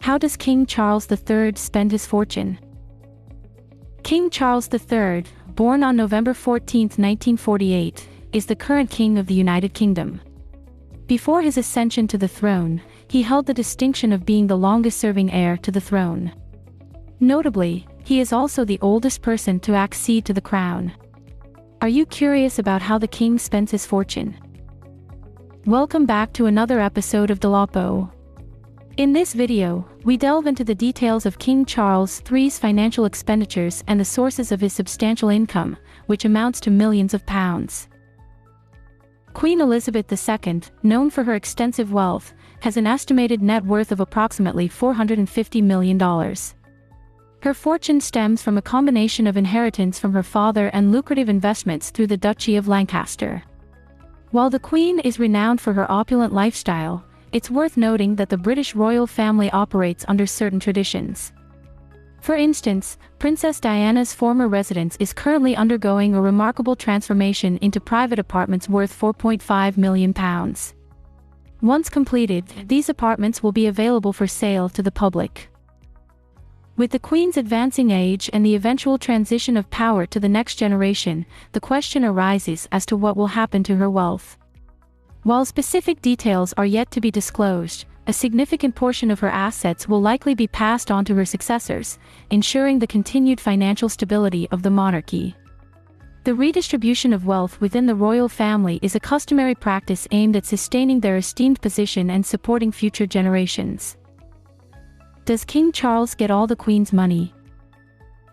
How does King Charles III spend his fortune? King Charles III, born on November 14, 1948, is the current King of the United Kingdom. Before his ascension to the throne, he held the distinction of being the longest-serving heir to the throne. Notably, he is also the oldest person to accede to the crown. Are you curious about how the king spends his fortune? Welcome back to another episode of Dolapo. In this video, we delve into the details of King Charles III's financial expenditures and the sources of his substantial income, which amounts to millions of pounds. Queen Elizabeth II, known for her extensive wealth, has an estimated net worth of approximately $450 million. Her fortune stems from a combination of inheritance from her father and lucrative investments through the Duchy of Lancaster. While the Queen is renowned for her opulent lifestyle, it's worth noting that the British royal family operates under certain traditions. For instance, Princess Diana's former residence is currently undergoing a remarkable transformation into private apartments worth £4.5 million. Once completed, these apartments will be available for sale to the public. With the Queen's advancing age and the eventual transition of power to the next generation, the question arises as to what will happen to her wealth. While specific details are yet to be disclosed, a significant portion of her assets will likely be passed on to her successors, ensuring the continued financial stability of the monarchy. The redistribution of wealth within the royal family is a customary practice aimed at sustaining their esteemed position and supporting future generations. Does King Charles get all the Queen's money?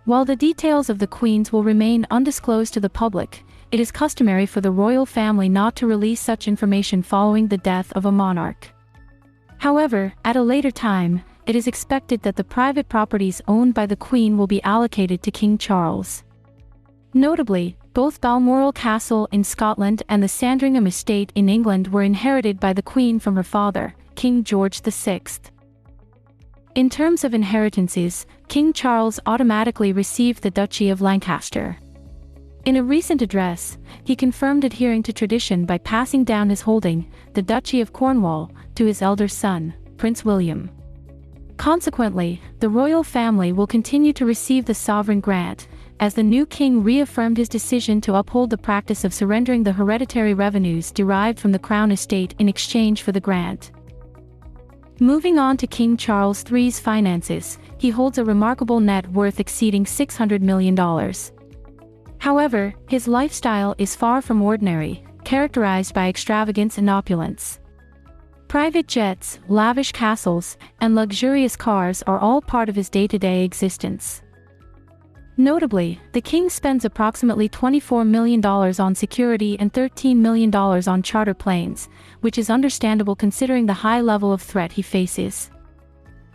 While the details of the Queen's will remain undisclosed to the public, it is customary for the royal family not to release such information following the death of a monarch. However, at a later time, it is expected that the private properties owned by the Queen will be allocated to King Charles. Notably, both Balmoral Castle in Scotland and the Sandringham estate in England were inherited by the Queen from her father, King George VI. In terms of inheritances, King Charles automatically received the Duchy of Lancaster. In a recent address, he confirmed adhering to tradition by passing down his holding, the Duchy of Cornwall, to his elder son, Prince William. Consequently, the royal family will continue to receive the sovereign grant, as the new king reaffirmed his decision to uphold the practice of surrendering the hereditary revenues derived from the crown estate in exchange for the grant. Moving on to King Charles III's finances, he holds a remarkable net worth exceeding $600 million. However, his lifestyle is far from ordinary, characterized by extravagance and opulence. Private jets, lavish castles, and luxurious cars are all part of his day-to-day existence. Notably, the king spends approximately $24 million on security and $13 million on charter planes, which is understandable considering the high level of threat he faces.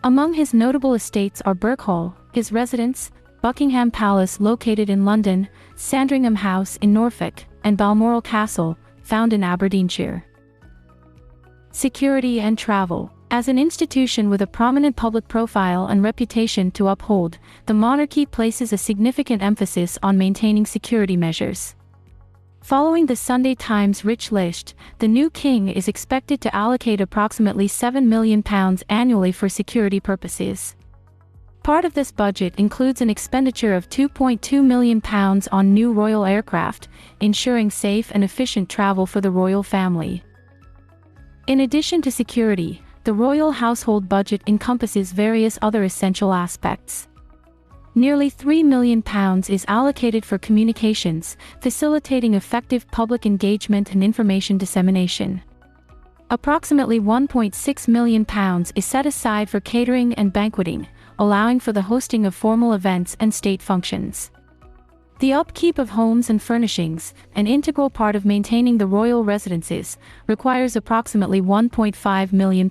Among his notable estates are Birkhall, his residence, Buckingham Palace located in London, Sandringham House in Norfolk, and Balmoral Castle, found in Aberdeenshire. Security and travel. As an institution with a prominent public profile and reputation to uphold, the monarchy places a significant emphasis on maintaining security measures. Following the Sunday Times rich list, the new king is expected to allocate approximately £7 million annually for security purposes. Part of this budget includes an expenditure of £2.2 million on new royal aircraft, ensuring safe and efficient travel for the royal family. In addition to security, the royal household budget encompasses various other essential aspects. Nearly £3 million is allocated for communications, facilitating effective public engagement and information dissemination. Approximately £1.6 million is set aside for catering and banqueting, allowing for the hosting of formal events and state functions. The upkeep of homes and furnishings, an integral part of maintaining the royal residences, requires approximately £1.5 million.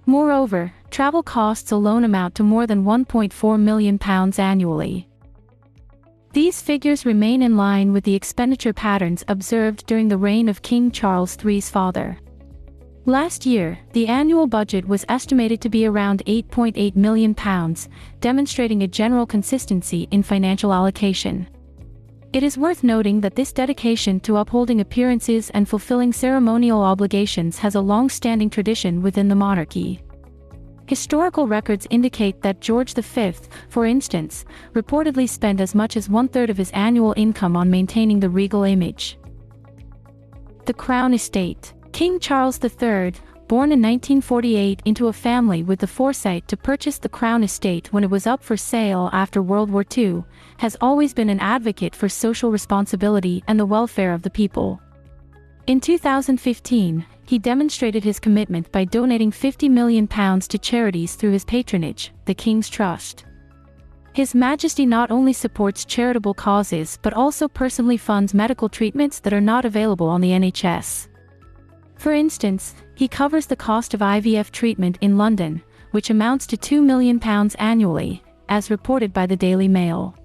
Moreover, travel costs alone amount to more than £1.4 million annually. These figures remain in line with the expenditure patterns observed during the reign of King Charles III's father. Last year, the annual budget was estimated to be around £8.8 million, demonstrating a general consistency in financial allocation. It is worth noting that this dedication to upholding appearances and fulfilling ceremonial obligations has a long-standing tradition within the monarchy. Historical records indicate that George V, for instance, reportedly spent as much as one-third of his annual income on maintaining the regal image. The Crown Estate. King Charles III, born in 1948 into a family with the foresight to purchase the Crown Estate when it was up for sale after World War II, has always been an advocate for social responsibility and the welfare of the people. In 2015, he demonstrated his commitment by donating £50 million to charities through his patronage, the King's Trust. His Majesty not only supports charitable causes but also personally funds medical treatments that are not available on the NHS. For instance, he covers the cost of IVF treatment in London, which amounts to £2 million annually, as reported by the Daily Mail.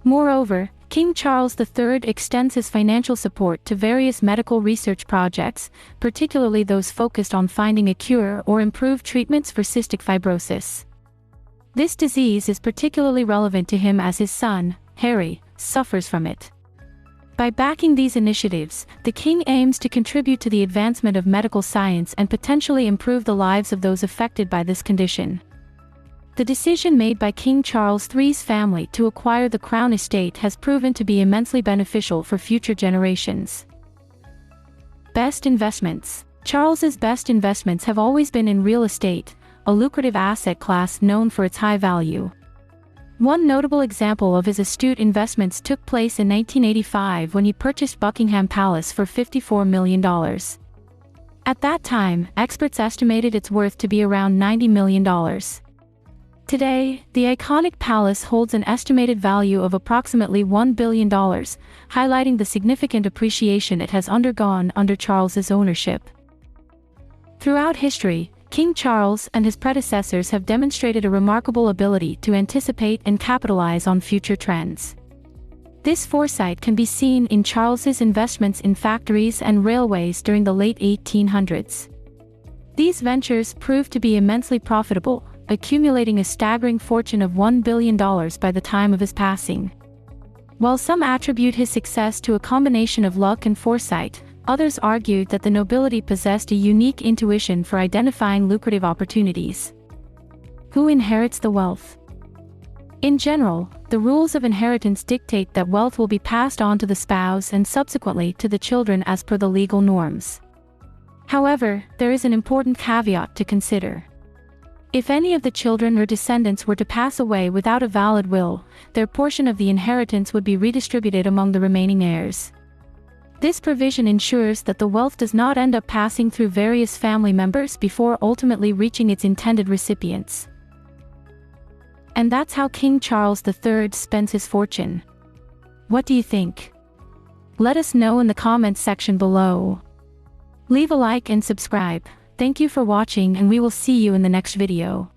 Moreover, King Charles III extends his financial support to various medical research projects, particularly those focused on finding a cure or improved treatments for cystic fibrosis. This disease is particularly relevant to him as his son, Harry, suffers from it. By backing these initiatives, the King aims to contribute to the advancement of medical science and potentially improve the lives of those affected by this condition. The decision made by King Charles III's family to acquire the Crown Estate has proven to be immensely beneficial for future generations. Best investments. Charles's best investments have always been in real estate, a lucrative asset class known for its high value. One notable example of his astute investments took place in 1985 when he purchased Buckingham Palace for $54 million. At that time, experts estimated its worth to be around $90 million. Today, the iconic palace holds an estimated value of approximately $1 billion, highlighting the significant appreciation it has undergone under Charles's ownership. Throughout history, King Charles and his predecessors have demonstrated a remarkable ability to anticipate and capitalize on future trends. This foresight can be seen in Charles's investments in factories and railways during the late 1800s. These ventures proved to be immensely profitable, accumulating a staggering fortune of $1 billion by the time of his passing. While some attribute his success to a combination of luck and foresight, others argued that the nobility possessed a unique intuition for identifying lucrative opportunities. Who inherits the wealth? In general, the rules of inheritance dictate that wealth will be passed on to the spouse and subsequently to the children as per the legal norms. However, there is an important caveat to consider. If any of the children or descendants were to pass away without a valid will, their portion of the inheritance would be redistributed among the remaining heirs. This provision ensures that the wealth does not end up passing through various family members before ultimately reaching its intended recipients. And that's how King Charles III spends his fortune. What do you think? Let us know in the comments section below. Leave a like and subscribe. Thank you for watching, and we will see you in the next video.